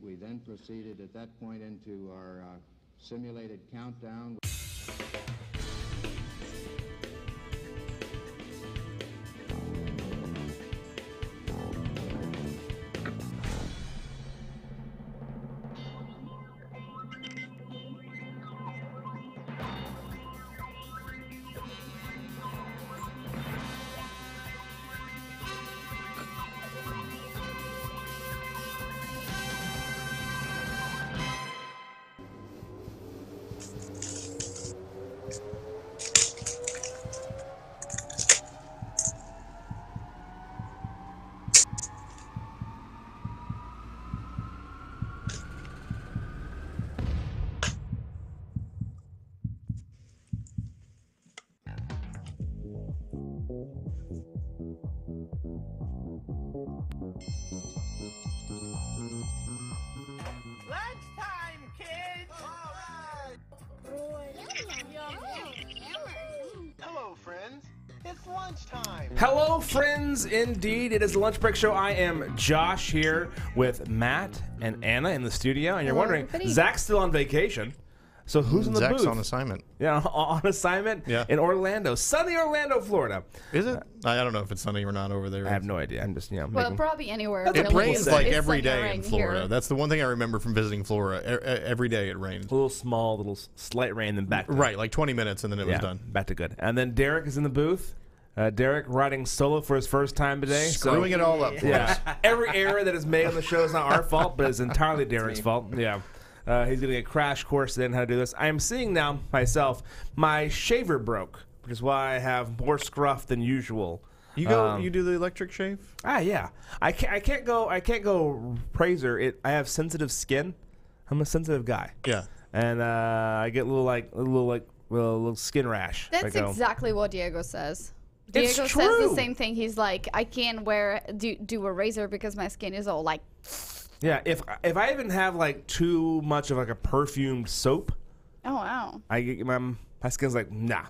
We then proceeded at that point into our simulated countdown. Lunchtime, kids! Hello, friends. It's lunchtime. Hello, friends. Indeed, it is the Lunch Break Show. I am Josh here with Matt and Anna in the studio. And you're wondering, Zach's still on vacation. So who's in the booth? Zach's on assignment. Yeah, on assignment in Orlando. Sunny Orlando, Florida. Is it? I don't know if it's sunny or not over there. I have no idea. I'm just, well, probably anywhere. It rains like every day in Florida. Here. That's the one thing I remember from visiting Florida. Every day it rains. A little slight rain, then back to right, like 20 minutes, and then it was done. Back to good. And then Derek is in the booth. Derek riding solo for his first time today. Screwing it all up for us. Every error that is made on the show is not our fault, but it's entirely Derek's fault. Yeah. He's getting a crash course today on how to do this. I am seeing now myself, my shaver broke, which is why I have more scruff than usual. You go, you do the electric shave? Yeah. I can't go razor. I have sensitive skin. I'm a sensitive guy. Yeah. And I get a little skin rash. That's exactly what Diego says. Diego says the same thing. He's like, I can't do a razor because my skin is all like. Yeah, if I even have like too much of like a perfumed soap, oh wow, I get my skin's like nah.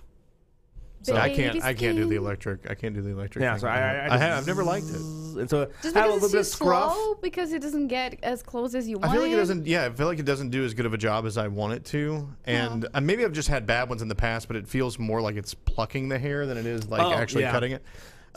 So I can't do the electric. I can't do the electric. Yeah, thing. so I've never liked it. And so just I have a because little bit of it's too scruff. slow, because it doesn't get as close as you want. I feel like it doesn't. Yeah, I feel like it doesn't do as good of a job as I want it to. And maybe I've just had bad ones in the past, but it feels more like it's plucking the hair than it is like actually cutting it.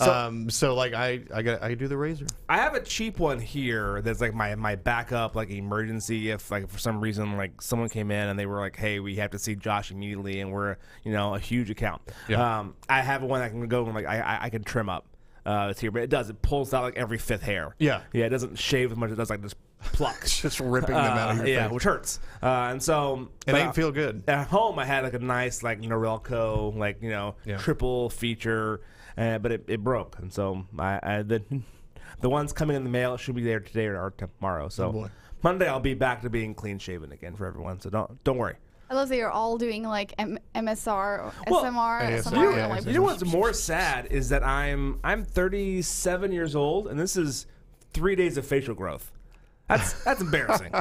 So like I do the razor. I have a cheap one here that's like my backup, like emergency if like for some reason like someone came in and they were like, hey, we have to see Josh immediately and we're a huge account. Yeah. I have one I can go and like I can trim up. It's here, but it pulls out like every fifth hair. Yeah. Yeah, it doesn't shave as much. It does like just pluck. Just ripping them out of your face. Yeah, which hurts. And so it ain't feel good. At home, I had like a nice like Norelco triple feature. But it broke, and so the ones coming in the mail should be there today or tomorrow. So Monday I'll be back to being clean shaven again for everyone. So don't worry. I love that you're all doing like MSR, or SMR, SMR. You know what's more sad is that I'm 37 years old, and this is 3 days of facial growth. That's embarrassing.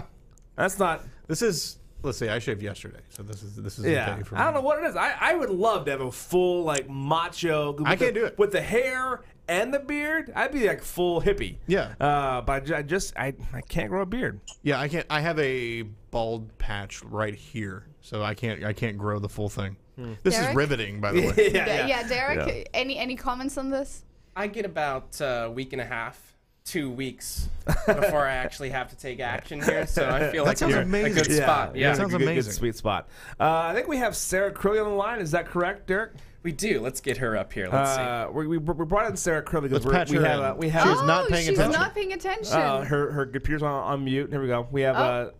That's not. This is. Let's see, I shaved yesterday, so this is okay for me. I don't know what it is. I would love to have a full like macho. I can't do it with the hair and the beard. I'd be like full hippie. Yeah. But I can't grow a beard. Yeah, I can't. I have a bald patch right here, so I can't grow the full thing. This Derek? is riveting, by the way. Yeah, Derek. Yeah. Any comments on this? I get about a week and a half. 2 weeks before I actually have to take action here, so I feel like you're a good spot. Yeah, that sounds amazing. Good sweet spot. I think we have Sarah Curley on the line. Is that correct, Derek? We do. Let's get her up here. Let's see. We brought in Sarah Curley because we have. She's not paying attention. She's not paying attention. Her computer's on mute. Here we go. We have.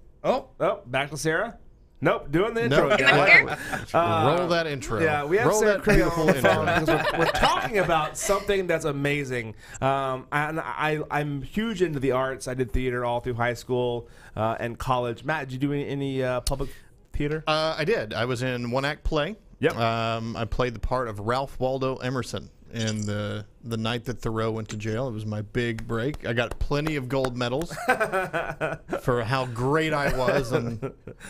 Back to Sarah. Nope, doing the intro again. Roll that intro. Yeah, we have Sarah Curley on the phone because we're talking about something that's amazing. And I'm huge into the arts. I did theater all through high school and college. Matt, did you do any public theater? I did. I was in one act play. Yep. I played the part of Ralph Waldo Emerson in the night that Thoreau went to jail. It was my big break. I got plenty of gold medals for how great I was, and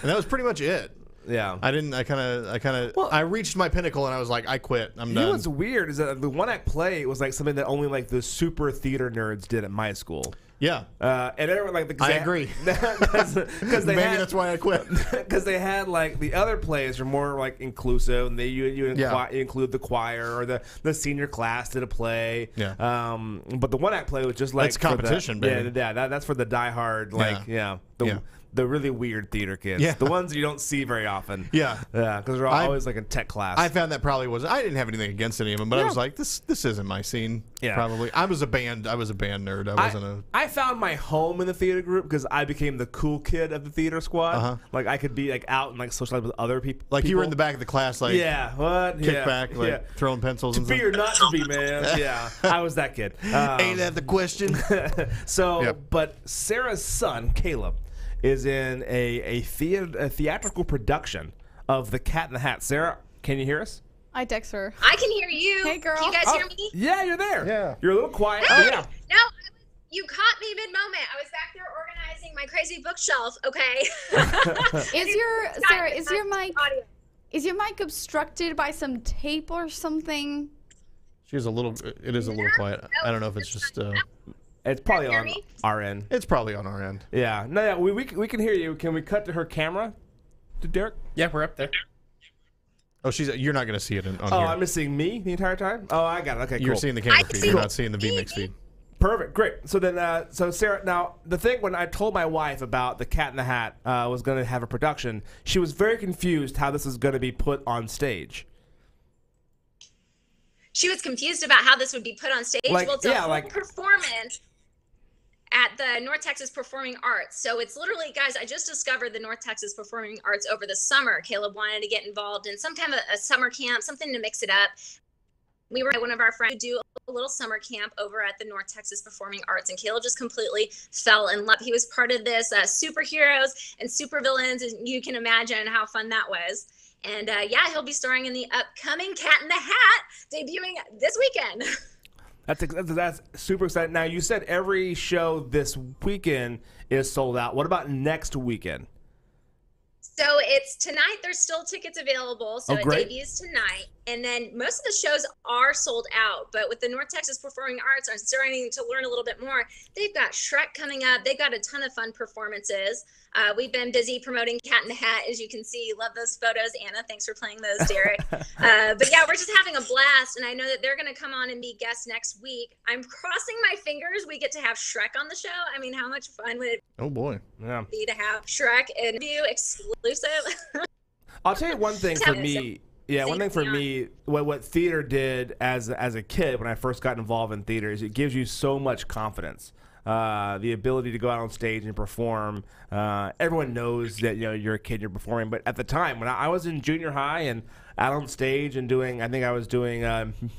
that was pretty much it. Yeah. I reached my pinnacle and I was like, I quit. I'm done. You know what's weird is that the one act play was like something that only like the super theater nerds did at my school. Yeah. And everyone like I agree. Because Maybe that's why I quit. Because they had like the other plays are more like inclusive, and you include the choir or the senior class did a play. Yeah. But the one act play was just like That's competition, baby. Yeah. That's for the diehard the really weird theater kids. Yeah. The ones you don't see very often. Yeah. Yeah. Because they're always like in tech class. I found that probably was. I didn't have anything against any of them, but I was like, this isn't my scene. Yeah. Probably. I was a band nerd. I wasn't I found my home in the theater group because I became the cool kid of the theater squad. Like I could be like out and like socialize with other people. Like you were in the back of the class, like kick back, like throwing pencils to and be stuff. or not to be, man. Yeah, I was that kid. Ain't that the question? But Sarah's son Caleb is in a theatrical production of The Cat in the Hat. Sarah, can you hear us? I text her. I can hear you. Hey, girl. Can you guys hear me? Yeah, you're there. Yeah. You're a little quiet. Hey, Yeah. no, you caught me mid-moment. I was back there organizing my crazy bookshelf. Okay. Is your mic obstructed by some tape or something? It is a little quiet. I don't know if it's just. It's probably Hear on me? our end. It's probably on our end. Yeah. No, yeah, we can hear you. Can we cut to her camera? To Derek? Yeah, we're up there. Oh, you're not going to see it on Oh, here. I'm just seeing me the entire time? Oh, I got it. Okay, cool. You're seeing the camera I feed. see You're not seeing the VMix feed. Perfect, great. So then, so Sarah, now the thing when I told my wife about the Cat in the Hat was going to have a production, she was very confused how this is going to be put on stage. She was confused about how this would be put on stage. Like, well, it's a whole performance at the North Texas Performing Arts. So it's literally, guys, I just discovered the North Texas Performing Arts over the summer. Caleb wanted to get involved in some kind of a summer camp, something to mix it up. We were one of our friends to do a little summer camp over at the North Texas Performing Arts, and Caleb just completely fell in love. He was part of this superheroes and supervillains, and you can imagine how fun that was. And he'll be starring in the upcoming Cat in the Hat, debuting this weekend. That's super exciting. Now, you said every show this weekend is sold out. What about next weekend? So it's tonight. There's still tickets available. So it debuts tonight. And then most of the shows are sold out. But with the North Texas Performing Arts, I'm starting to learn a little bit more. They've got Shrek coming up. They've got a ton of fun performances. We've been busy promoting Cat in the Hat, as you can see. Love those photos, Anna. Thanks for playing those, Derek. But yeah, we're just having a blast, and I know that they're going to come on and be guests next week. I'm crossing my fingers we get to have Shrek on the show. I mean, how much fun would it be to have Shrek interview exclusive? I'll tell you one thing for me. Yeah, one thing for me, what theater did as a kid when I first got involved in theater is it gives you so much confidence. The ability to go out on stage and perform. Everyone knows that you're a kid, you're performing. But at the time, when I was in junior high and out on stage and I think I was doing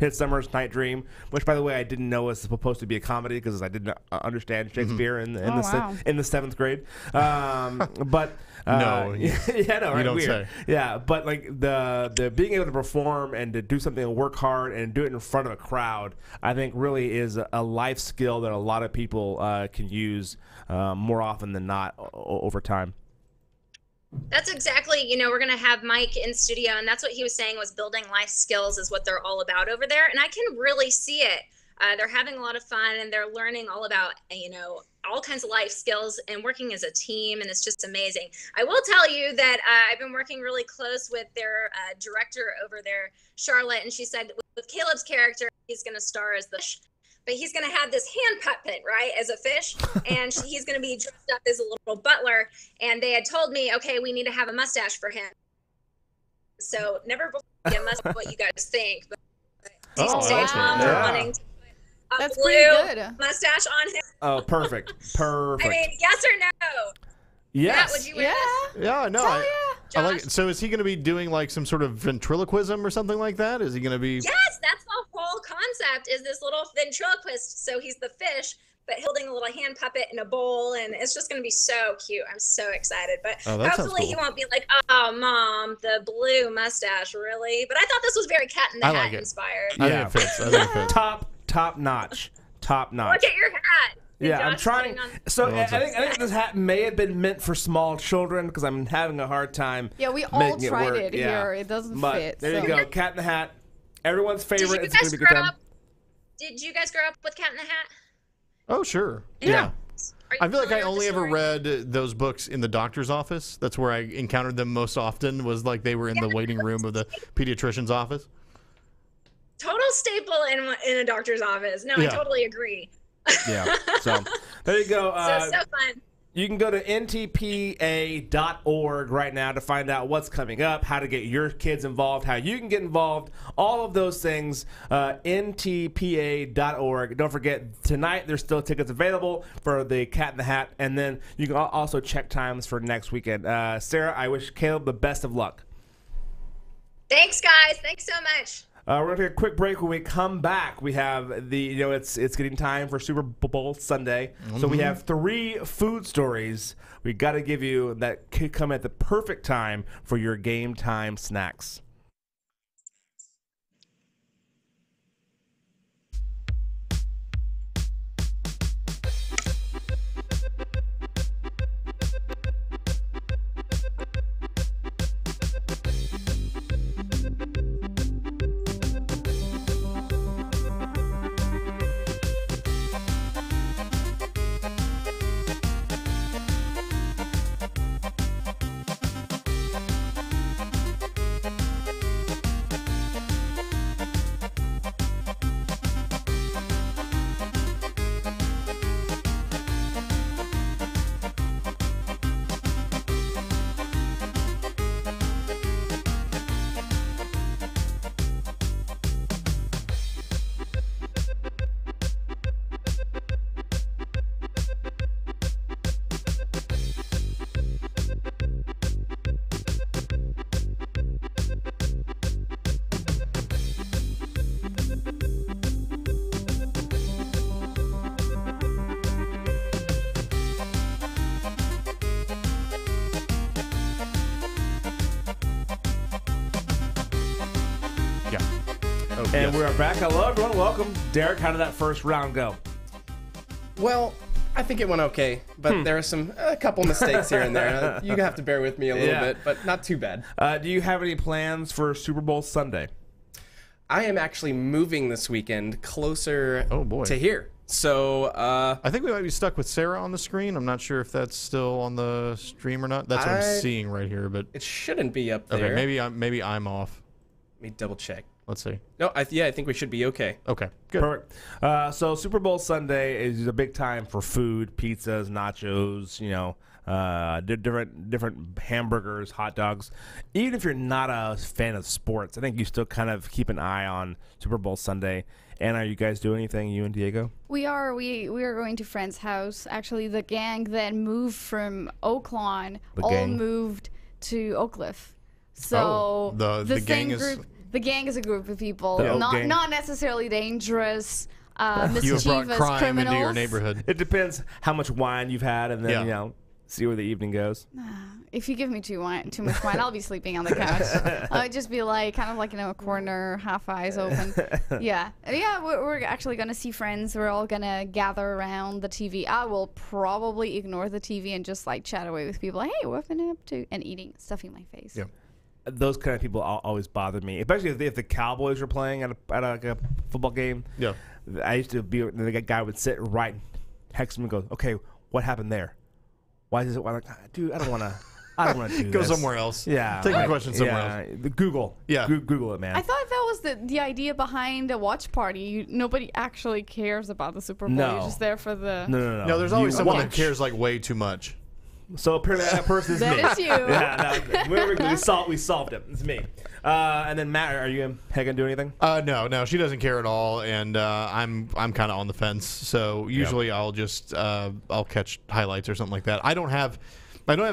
Midsummer's Night Dream, which, by the way, I didn't know was supposed to be a comedy because I didn't understand Shakespeare in the seventh grade. But no, you don't weird. Say. Yeah, but like the being able to perform and to do something and work hard and do it in front of a crowd, I think really is a life skill that a lot of people can use more often than not over time. That's exactly, we're going to have Mike in studio, and that's what he was saying was building life skills is what they're all about over there. And I can really see it. They're having a lot of fun, and they're learning all about, all kinds of life skills and working as a team, and it's just amazing. I will tell you that I've been working really close with their director over there, Charlotte, and she said with Caleb's character, he's going to star as the fish, but he's going to have this hand puppet, right, as a fish, and he's going to be dressed up as a little butler, and they had told me, okay, we need to have a mustache for him. So never before a mustache what you guys think, but wanting to put a blue mustache on him. Oh, perfect. I mean, yes or no? Yes. Matt, would you wear this? Yeah, no. I like it. So is he going to be doing like some sort of ventriloquism or something like that? Is he going to be? Yes, that's the whole concept is this little ventriloquist. So he's the fish, but holding a little hand puppet in a bowl, and it's just going to be so cute. I'm so excited. But hopefully he won't be like, oh, Mom, the blue mustache, really? But I thought this was very Cat in the Hat inspired. Yeah, I think it fits. Top notch. Top notch. Look at your hat. Yeah, I'm trying. So I think this hat may have been meant for small children because I'm having a hard time. Yeah, we all tried it here. It doesn't fit. There you go, Cat in the Hat. Everyone's favorite. Did you guys grow up with Cat in the Hat? Oh, sure. Yeah. I feel like I familiar with only the ever story? read those books in the doctor's office. That's where I encountered them most often, was like they were in the waiting room of the pediatrician's office. Total staple in a doctor's office. No, I Yeah. totally agree. Yeah. So there you go. So fun. You can go to ntpa.org right now to find out what's coming up, how to get your kids involved, how you can get involved, all of those things. ntpa.org. Don't forget, tonight there's still tickets available for the Cat in the Hat, and then you can also check times for next weekend. Sarah, I wish Caleb the best of luck. Thanks, guys. Thanks so much. We're going to take a quick break. When we come back, we have it's getting time for Super Bowl Sunday. So we have 3 food stories we got to give you that could come at the perfect time for your game time snacks. And we're back. Hello, everyone. Welcome. Derek, how did that first round go? Well, I think it went okay, but there are a couple mistakes here and there. You have to bear with me a little bit, but not too bad. Do you have any plans for Super Bowl Sunday? I am actually moving this weekend closer to here. So I think we might be stuck with Sarah on the screen. I'm not sure if that's still on the stream or not. That's what I'm seeing right here, but it shouldn't be up there. Okay, maybe I'm off. Let me double check. Let's see. No, I think we should be okay. Okay, good. Perfect. So Super Bowl Sunday is a big time for food, pizzas, nachos, different hamburgers, hot dogs. Even if you're not a fan of sports, I think you still kind of keep an eye on Super Bowl Sunday. And are you guys doing anything, you and Diego? We are. We are going to friend's house. Actually, the gang that moved from Oaklawn moved to Oak Cliff. So the gang is group. The gang is a group of people, The not necessarily dangerous, you have brought mischievous crime criminals. into your neighborhood. It depends how much wine you've had, and then see where the evening goes. If you give me too much wine, I'll be sleeping on the couch. I'd just be like, kind of like in a corner, half eyes open. Yeah. We're actually gonna see friends. We're all gonna gather around the TV. I will probably ignore the TV and just like chat away with people. Hey, what have you been up to? And stuffing my face. Yeah. Those kind of people always bother me, especially if the Cowboys were playing at a football game. Yeah, I used to be the guy would sit right next to me and go, "Okay, what happened there? Why is it? Why?" Like, dude, I don't want to do Go this. somewhere else. Yeah, take the question somewhere else. Google. Yeah, Google it, man. I thought that was the idea behind a watch party. Nobody actually cares about the Super Bowl. No. You're just there for the. No. There's always someone that cares like way too much. So apparently that person is me. That is you. Yeah, we solved it. It's me. And then Matt, are you gonna do anything? No, she doesn't care at all, and I'm kind of on the fence. So usually I'll just I'll catch highlights or something like that. I don't have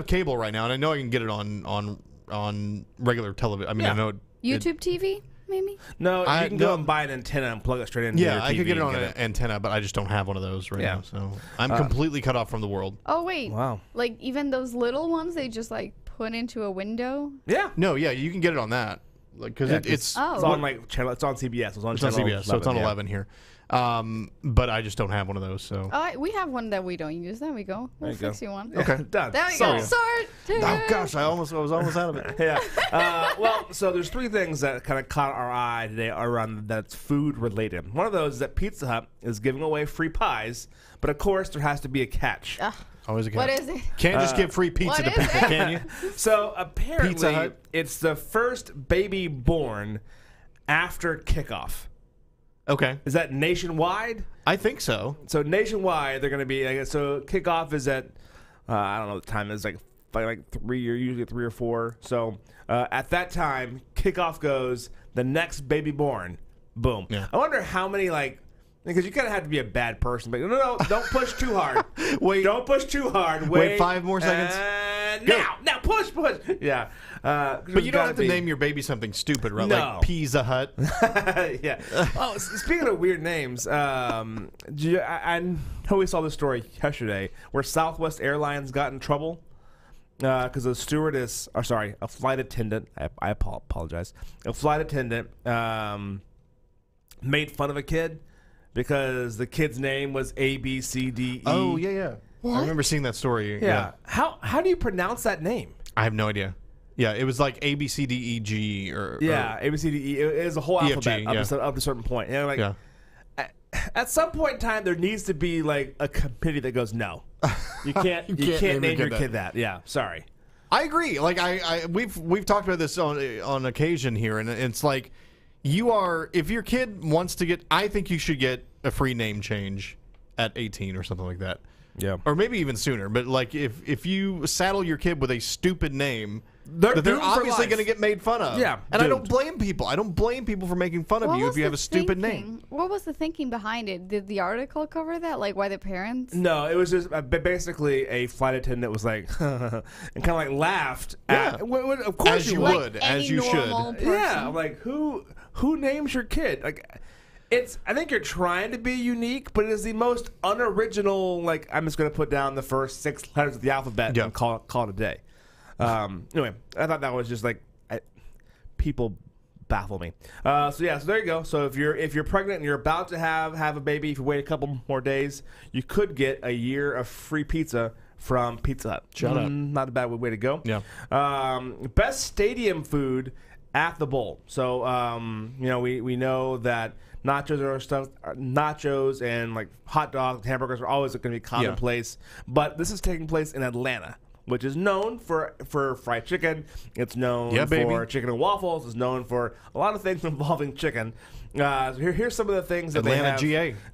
cable right now, and I know I can get it on regular television. I mean, I know YouTube TV. Maybe? No, you can go and buy an antenna and plug it straight into your TV. Yeah, I could get it on an antenna, but I just don't have one of those right now. So I'm completely cut off from the world. Oh, wait. Wow. Like, even those little ones, they just, like, put into a window? Yeah. No, you can get it on that. because Yeah, it's it's Oh. on like channel. It's on CBS. it's on CBS, so it's on 11 here. But I just don't have one of those. So We have one that we don't use. There we go. We'll you go. fix you one. okay. Done. There we Sold. go. Sorted. Oh gosh, I was almost out of it. Yeah. Well, so there's three things that kind of caught our eye today around that's food related. One of those is that Pizza Hut is giving away free pies, but of course there has to be a catch. Always a What catch. is it? Can't just give free pizza what to is people, it? can you? So Pizza apparently Hut. it's the first baby born after kickoff. Okay, Is that nationwide? I think so. So nationwide, they're going to be. I guess, so kickoff is at I don't know what the time is, like 3 or usually 3 or 4. So at that time, kickoff goes. The next baby born, boom. Yeah. I wonder how many because you kind of have to be a bad person, but no, don't push too hard. Wait. Don't push too hard. Wait 5 more seconds. Now push. Yeah. But you don't have to name your baby something stupid, right? No. Like Pizza Hut. Yeah. Oh, speaking of weird names, I know we saw this story yesterday where Southwest Airlines got in trouble because a flight attendant. I apologize. A flight attendant made fun of a kid because the kid's name was ABCDE. Oh yeah. I remember seeing that story. Yeah. How do you pronounce that name? I have no idea. Yeah, it was like ABCDEG or ABCDE. It is a whole EFG, alphabet up to a certain point. And yeah. At some point in time, there needs to be like a committee that goes, no, you can't name your kid that. Yeah, sorry. I agree. Like we've talked about this on occasion here, and it's like if your kid wants to get, I think you should get a free name change at 18 or something like that. Yeah. Or maybe even sooner. But like if you saddle your kid with a stupid name, They're they're doomed for obviously life. going to get made fun of. Yeah, and I don't doomed. blame people. I don't blame people for making fun of What you was if you the have a stupid thinking? name. What was the thinking behind it? Did the article cover that? Like, why the parents? No, it was just basically a flight attendant was like, and kind of like laughed. Yeah. Of course As you would. would. as any you should. normal person. Yeah, I'm like who names your kid? Like, I think you're trying to be unique, but it is the most unoriginal. Like, I'm just going to put down the first 6 letters of the alphabet and call it a day. Anyway, I thought that was just like people baffle me. So there you go. So if you're pregnant and you're about to have a baby, if you wait a couple more days, you could get a year of free pizza from Pizza Hut. Shut up. Not a bad way to go. Yeah. Best stadium food at the bowl. So we know that nachos and like hot dogs, hamburgers are always going to be commonplace. But this is taking place in Atlanta, which is known for fried chicken. It's known for chicken and waffles. It's known for a lot of things involving chicken. Here's some of the things that they have.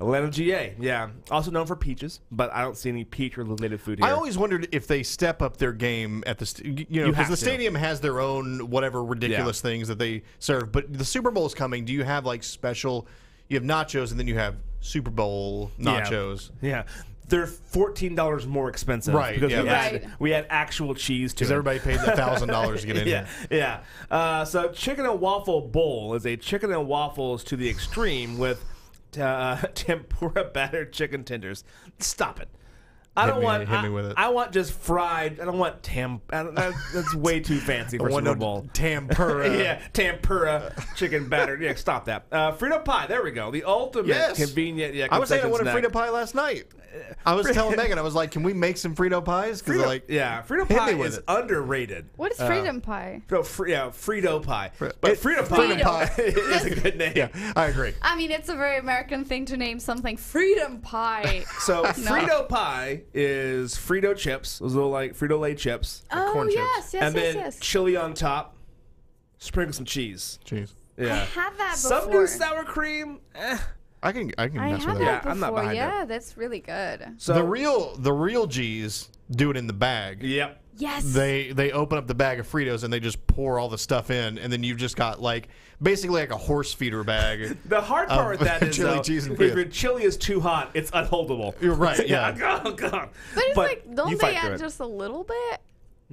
Atlanta GA, yeah. Also known for peaches, but I don't see any peach-related food here. I always wondered if they step up their game at the because the stadium has their own whatever ridiculous things that they serve. But the Super Bowl is coming. Do you have like special? You have nachos, and then you have Super Bowl nachos. Yeah. They're $14 more expensive, right? Because we had actual cheese too. Because everybody paid $1,000 to get in here. Yeah. So chicken and waffle bowl is a chicken and waffles to the extreme with tempura battered chicken tenders. Stop it. Hit me with it. I want just fried. I don't want that's way too fancy for Super Bowl. Tempura. Yeah, tempura chicken battered. Yeah, stop that. Frito pie. There we go. The ultimate convenient. Yeah, I was saying I wanted snack. Frito pie last night. I was telling Megan, I was like, "Can we make some Frito pies?" Because Frito pie is underrated. What is freedom pie? Frito pie. But Frito pie is a good name. Yeah, I agree. I mean, it's a very American thing to name something freedom pie. So Frito pie is Frito chips, those little like Frito-Lay chips, corn chips, and then chili on top. Sprinkle some cheese. Cheese. Yeah, I had that before. Some new sour cream. I can mess with that. Yeah, I'm not behind it. That's really good. So the real G's do it in the bag. Yep. Yes. They open up the bag of Fritos and they just pour all the stuff in, and then you've just got like basically like a horse feeder bag. The hard part with that is chili, cheese, and if your chili is too hot, it's unholdable. You're right. Yeah. Oh God. But it's like, don't they add just a little bit?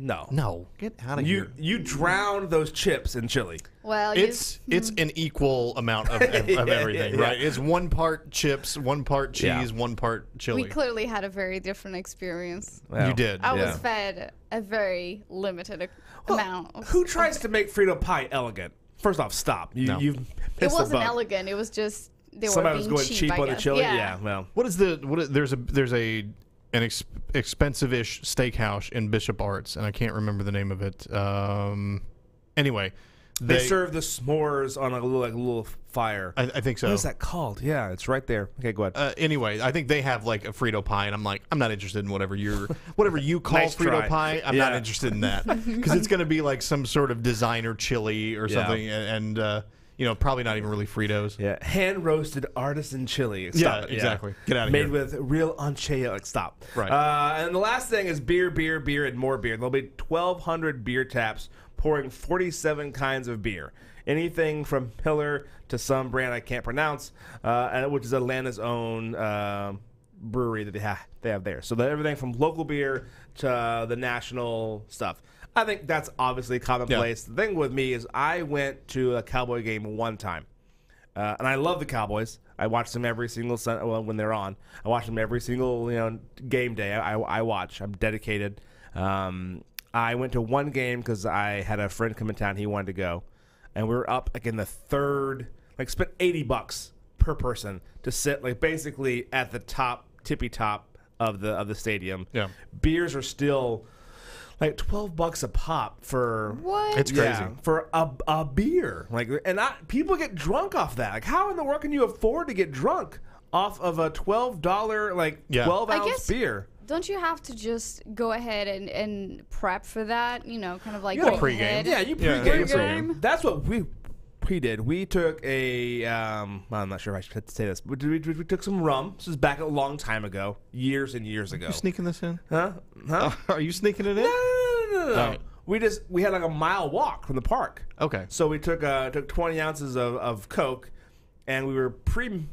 No. Get out of here. You drown those chips in chili. Well, it's an equal amount of everything, right? It's 1 part chips, 1 part cheese, 1 part chili. We clearly had a very different experience. Well, you did. I was fed a very limited amount. Who tries to make Frito pie elegant? First off, stop. You've It pissed the wasn't bug. elegant. It was just they Somebody were was being going cheap I on the guess. chili. Yeah. Well, There's an expensive-ish steakhouse in Bishop Arts, and I can't remember the name of it. Anyway, they serve the s'mores on a little fire. I think so. What is that called? Yeah, it's right there. Okay, go ahead. Anyway, I think they have like a Frito pie, and I'm like, I'm not interested in whatever you call Nice Frito try. pie. I'm not interested in that because it's going to be like some sort of designer chili or something, and probably not even really Fritos. Yeah, hand roasted artisan chili. Yeah, Stop it. exactly. Get out of Made here. with real ancheo. Like, stop. Right. And the last thing is beer, and more beer. There'll be 1,200 beer taps pouring 47 kinds of beer. Anything from Pillar to some brand I can't pronounce, which is Atlanta's own brewery that they have there. So everything from local beer to the national stuff. I think that's obviously commonplace. Yeah. The thing with me is I went to a Cowboy game one time, and I love the Cowboys. I watch them every single Sunday when they're on. I watch them every single game day. I watch. I'm dedicated. I went to one game because I had a friend come in town. He wanted to go, and we were up like in the third. Like spent $80 per person to sit like basically at the tippy top of the stadium. Yeah, beers are still like $12 a pop for what? It's crazy for a beer. Like, and people get drunk off that. Like, how in the world can you afford to get drunk off of a $12 12-ounce beer? Don't you have to just go ahead and prep for that? Kind of like pregame. Yeah, you pregame. That's what we did. We took I'm not sure if I should say this, but we took some rum. This was back a long time ago, years and years ago. You sneaking this in? Huh? Are you sneaking it in? No. Right. We had like a mile walk from the park. Okay. So we took 20 ounces of Coke, and we were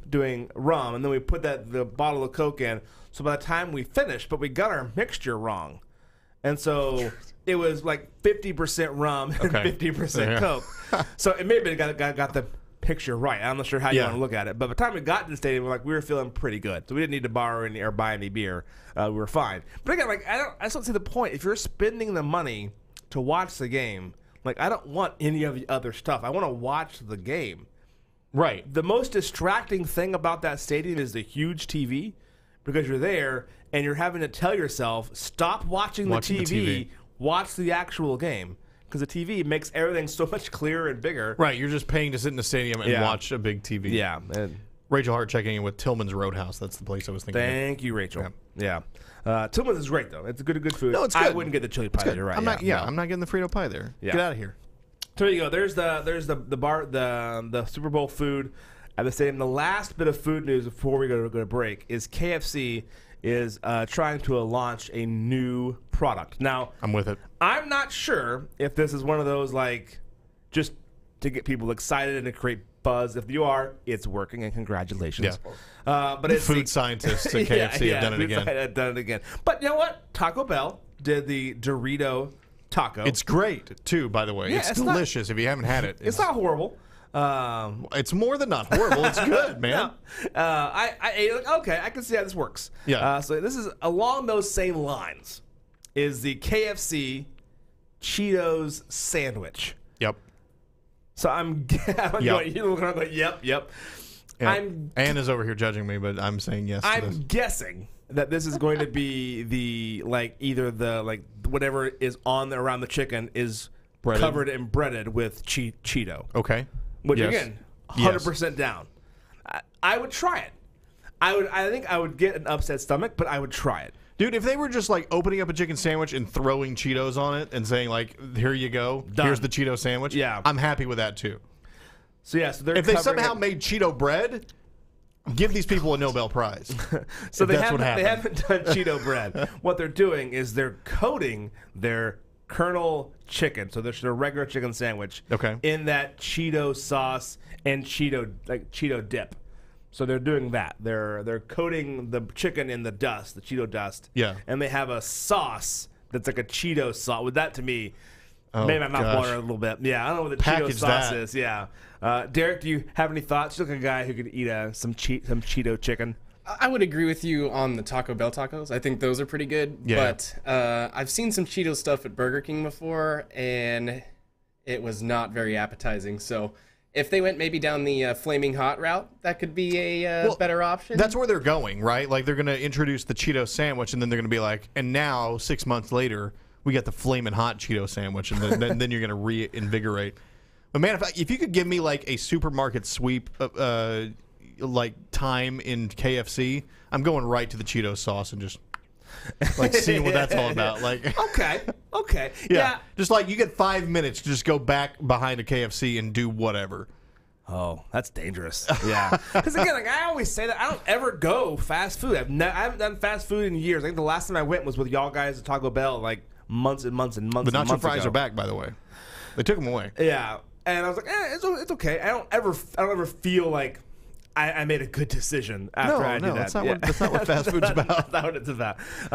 doing rum, and then we put the bottle of Coke in. So by the time we finished, but we got our mixture wrong, and so it was like 50% rum and 50% Coke. So it maybe got the picture right. I'm not sure how you want to look at it, but by the time we got to the stadium, we were feeling pretty good. So we didn't need to borrow any or buy any beer. We were fine. But again, I just don't see the point. If you're spending the money to watch the game, I don't want any of the other stuff. I want to watch the game. Right. The most distracting thing about that stadium is the huge TV, because you're there and you're having to tell yourself, stop watching the TV, watch the actual game. Because the TV makes everything so much clearer and bigger. Right, you're just paying to sit in the stadium and watch a big TV. Yeah. Rachel Hart checking in with Tillman's Roadhouse. That's the place I was thinking Thank you, Rachel. Yeah. Tillman's is great, though. It's good food. No, it's good. I wouldn't get the chili pie. You're right. I'm not getting the Frito pie there. Yeah. Get out of here. So there you go. There's the bar, the Super Bowl food at the stadium. The last bit of food news before we go to break is KFC is trying to launch a new product. Now, I'm with it. I'm not sure if this is one of those just to get people excited and to create buzz. If you are, it's working, and congratulations. Yeah. But it's food scientists at KFC have done it again. Have done it again. But you know what? Taco Bell did the Dorito taco. It's great too, by the way. Yeah, it's delicious. If you haven't had it, it's not horrible. It's more than not horrible. It's good, man. No. I ate it. Okay, I can see how this works. Yeah. So this is along those same lines. Is the KFC Cheetos sandwich? Yep. So I'm going. You're looking around going, yep. Anna's over here judging me, but I'm saying yes. I'm guessing that this is going to be the either the whatever is on around the chicken is breaded. Covered and breaded with Cheeto. Okay. Which again, 100% down. I would try it. I think I would get an upset stomach, but I would try it. Dude, if they were just opening up a chicken sandwich and throwing Cheetos on it and saying here you go, done. Here's the Cheeto sandwich. Yeah, I'm happy with that too. So yeah, so if they somehow made Cheeto bread, give these people a Nobel Prize. So they haven't done Cheeto bread. What they're doing is they're coating their Colonel chicken, so there's a regular chicken sandwich, in that Cheeto sauce and Cheeto dip. So they're doing that. They're coating the chicken in the Cheeto dust. Yeah. And they have a sauce that's like a Cheeto sauce. With that, to me, made my mouth water a little bit. Yeah, I don't know what the Cheeto sauce is. Yeah. Derek, do you have any thoughts? You look like a guy who could eat some Cheeto chicken. I would agree with you on the Taco Bell tacos. I think those are pretty good. Yeah. But I've seen some Cheeto stuff at Burger King before, and it was not very appetizing. So if they went maybe down the flaming hot route, that could be a better option. That's where they're going, right? Like they're going to introduce the Cheeto sandwich, and then they're going to be like, and now 6 months later, we got the flaming hot Cheeto sandwich, and then you're going to reinvigorate. But man, if you could give me like a supermarket sweep, like time in KFC, I'm going right to the Cheeto sauce and just like seeing what that's all about. Like, okay, yeah, just like you get 5 minutes to just go back behind a KFC and do whatever. Oh, that's dangerous. Yeah, because again, like I always say that I don't ever go fast food. I haven't done fast food in years. I think the last time I went was with y'all guys at Taco Bell, like months and months and months. The nacho fries ago. are back, by the way. They took them away. Yeah, and I was like, it's okay. I don't ever feel like I made a good decision after I did that. That's not what fast food's about. That's not what it's about. It's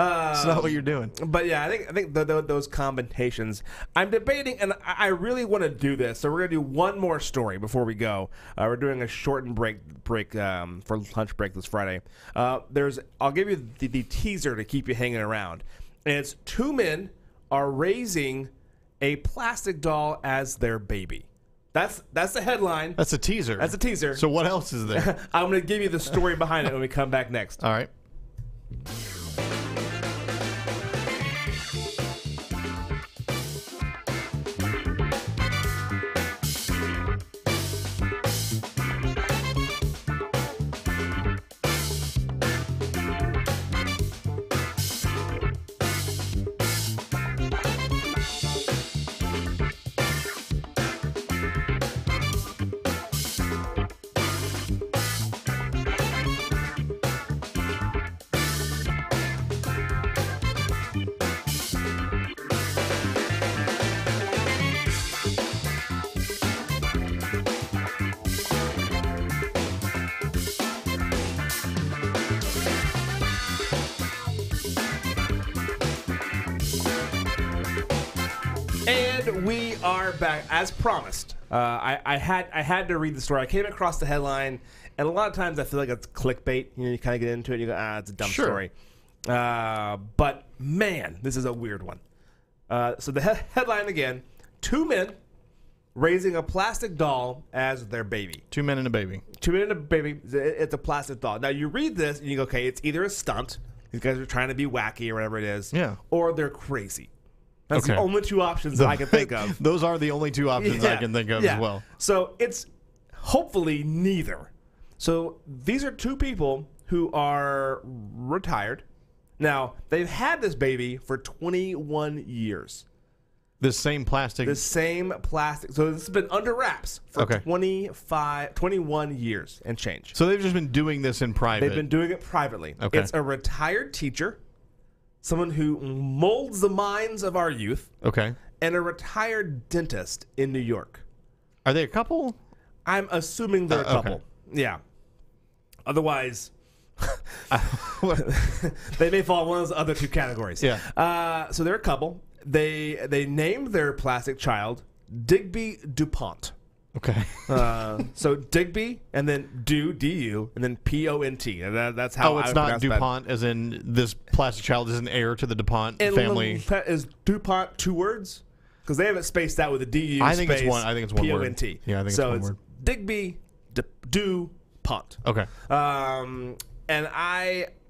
not what you're doing. But yeah, I think those combinations. I'm debating, and I really want to do this. So we're gonna do one more story before we go. We're doing a shortened break for lunch break this Friday. I'll give you the teaser to keep you hanging around. And it's 2 men are raising a plastic doll as their baby. That's the headline. That's a teaser. That's a teaser. So what else is there? I'm going to give you the story behind it when we come back next. All right. And we are back, as promised. I had to read the story. I came across the headline, and a lot of times I feel like it's clickbait. You kind of get into it, and you go, it's a dumb story. But man, this is a weird one. So the headline again: 2 men raising a plastic doll as their baby. 2 men and a baby. 2 men and a baby. It's a plastic doll. Now you read this, and you go, okay, it's either a stunt. These guys are trying to be wacky or whatever it is. Yeah. Or they're crazy. That's the only 2 options that I can think of. Those are the only 2 options I can think of as well. So it's hopefully neither. So these are 2 people who are retired. Now, they've had this baby for 21 years. The same plastic? The same plastic. So this has been under wraps for 21 years and change. So they've just been doing this in private? They've been doing it privately. Okay. It's a retired teacher, someone who molds the minds of our youth, and a retired dentist in New York. Are they a couple? I'm assuming they're a couple. Okay. Yeah. Otherwise, they may fall in one of those other 2 categories. Yeah. So they're a couple. They named their plastic child Digby DuPont. Okay. So Digby, and then D-U, and then P-O-N-T. And that's how it's not DuPont, as in this plastic child is an heir to the DuPont family. Is DuPont 2 words? Because they have it spaced out with a D-U I think space it's one. I think it's one P-O-N-T. word. Yeah, I think so it's one word. Digby DuPont. Okay. And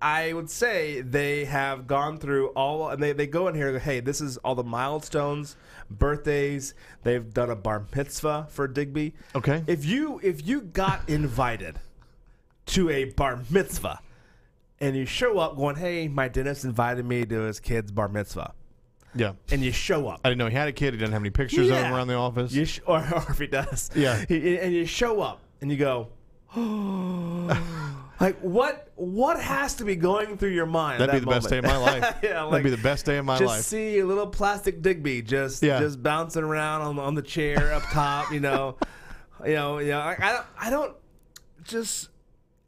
I would say they have gone through all, and they go in here and go, hey, this is all the milestones, birthdays. They've done a bar mitzvah for Digby. Okay. If you got invited to a bar mitzvah and you show up going, hey, my dentist invited me to his kid's bar mitzvah. Yeah. And you show up. I didn't know he had a kid. He didn't have any pictures of him around the office. Or if he does. Yeah. And you show up and you go, like what has to be going through your mind? That'd be the best day of my life. Yeah, that'd be the best day of my life. life. Just see a little plastic Digby just bouncing around on the chair up top. I don't just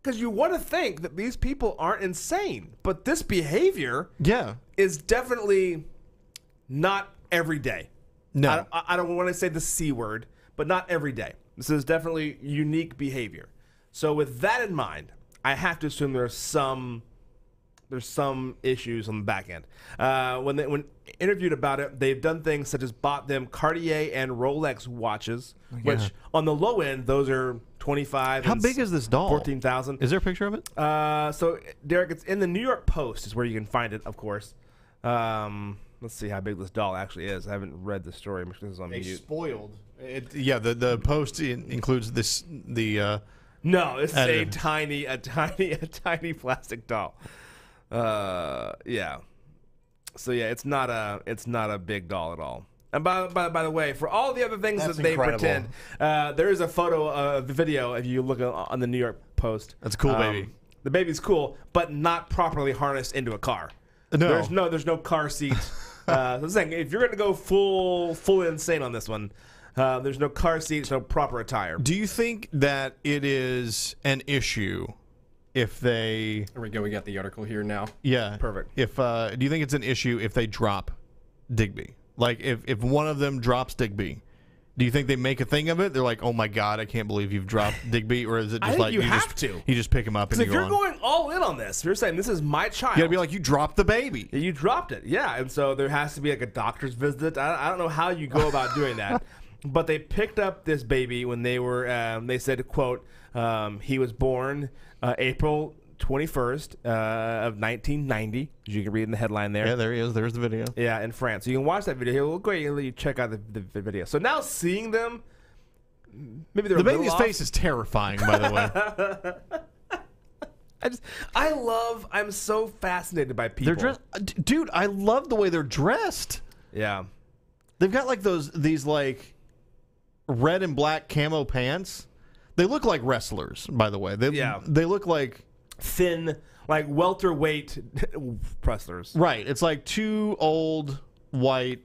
because you want to think that these people aren't insane, but this behavior is definitely not every day. No, I don't want to say the C word, but not every day. This is definitely unique behavior. So with that in mind, I have to assume there's some there's some issues on the back end. When interviewed about it, they've done things such as bought them Cartier and Rolex watches, which on the low end, those are 25. How big is this doll? 14,000. Is there a picture of it? So Derek, it's in the New York Post is where you can find it, of course. Let's see how big this doll actually is. I haven't read the story. This is on mute. Spoiled. The Post includes the. No, it's a tiny plastic doll. Yeah. So yeah, it's not a big doll at all. And by the way, for all the other things that they pretend, there is a photo of the video. If you look on the New York Post, that's a cool baby. The baby's cool, but not properly harnessed into a car. No, there's no car seat. So I'm saying if you're gonna go full insane on this one. There's no car seats, no proper attire. Do you think that it is an issue if they? There we go. We got the article here now. Yeah, perfect. If do you think it's an issue if they drop Digby? Like if one of them drops Digby, do you think they make a thing of it? They're like, oh my god, I can't believe you've dropped Digby, or is it just like you just pick him up and if you go you're going all in on this, if you're saying this is my child, you gotta be like, you dropped the baby. You dropped it, yeah, and so there has to be like a doctor's visit. I don't know how you go about doing that. But they picked up this baby when they were, they said, quote, he was born April 21st of 1990, as you can read in the headline there. Yeah, there he is. There's the video. Yeah, in France. So you can watch that video. He'll go ahead and let you check out the video. So now seeing them, maybe they're the baby's face is terrifying, by the way. I'm so fascinated by people. They're dressed, dude, I love the way they're dressed. Yeah. They've got like these like red and black camo pants. They look like wrestlers, by the way. They look like thin, like welterweight wrestlers. Right. It's like two old white.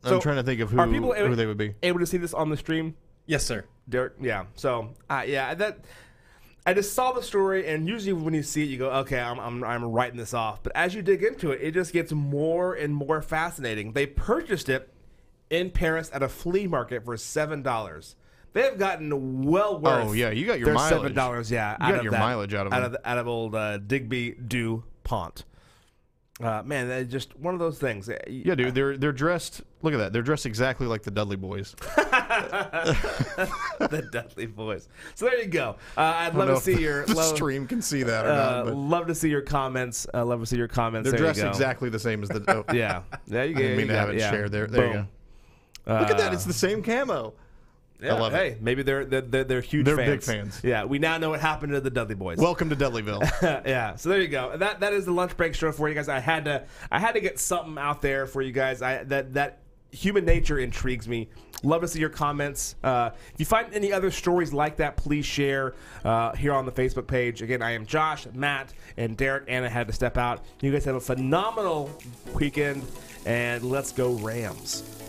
I'm trying to think of who they would be. Able to see this on the stream? Yes, sir. Derek, yeah. So I just saw the story, and usually when you see it, you go, okay, I'm writing this off. But as you dig into it, it just gets more and more fascinating. They purchased it in Paris at a flea market for $7. They have gotten well worth. Oh yeah, you got your mileage. $7. Yeah, you got your mileage out of them. Out of old Digby DuPont. Man, that's just one of those things. Yeah, dude, they're dressed. Look at that. They're dressed exactly like the Dudley Boys. The Dudley Boys. So there you go. I'd love to see your stream can see that or not. But love to see your comments. Love to see your comments. They're dressed exactly the same as the. Oh. Yeah, yeah. You I didn't mean to have it shared there. There you go. Look at that. It's the same camo. Yeah, I love it. Maybe they're huge They're fans. big fans. Yeah, we now know what happened to the Dudley Boys. Welcome to Dudleyville. Yeah, so there you go. That is the lunch break show for you guys. I had to get something out there for you guys. That human nature intrigues me. Love to see your comments. If you find any other stories like that, please share here on the Facebook page. Again, I am Josh, Matt, and Derek. Anna had to step out. You guys have a phenomenal weekend, and let's go Rams.